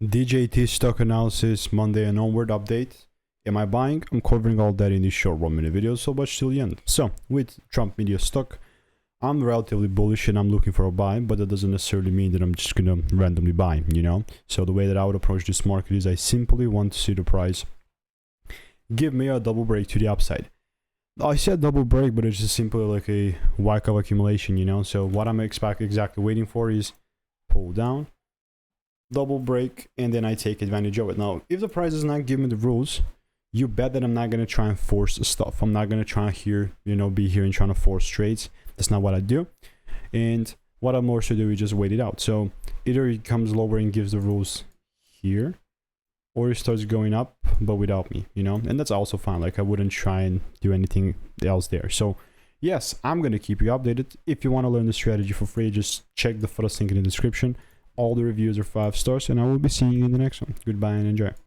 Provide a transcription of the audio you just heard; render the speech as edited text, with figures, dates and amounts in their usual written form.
DJT stock analysis Monday and onward update. Am I buying? I'm covering all that in this short 1-minute video, so watch till the end. So with Trump media stock, I'm relatively bullish and I'm looking for a buy, but that doesn't necessarily mean that I'm just gonna randomly buy, you know. So the way that I would approach this market is I simply want to see the price give me a double break to the upside. I said double break, but it's just simply like a whack of accumulation, you know. So what I'm exactly waiting for is pull down, double break, and then I take advantage of it. Now, if the price does not give me the rules, you bet that I'm not going to try and force the stuff. I'm not going to try here, you know, be here and trying to force trades. That's not what I do. And what I'm more to do is just wait it out. So either it comes lower and gives the rules here, or it starts going up, but without me, you know, and that's also fine. Like I wouldn't try and do anything else there. So yes, I'm going to keep you updated. If you want to learn the strategy for free, just check the first link in the description. All the reviews are 5 stars, and I will be seeing you in the next one. Goodbye and enjoy.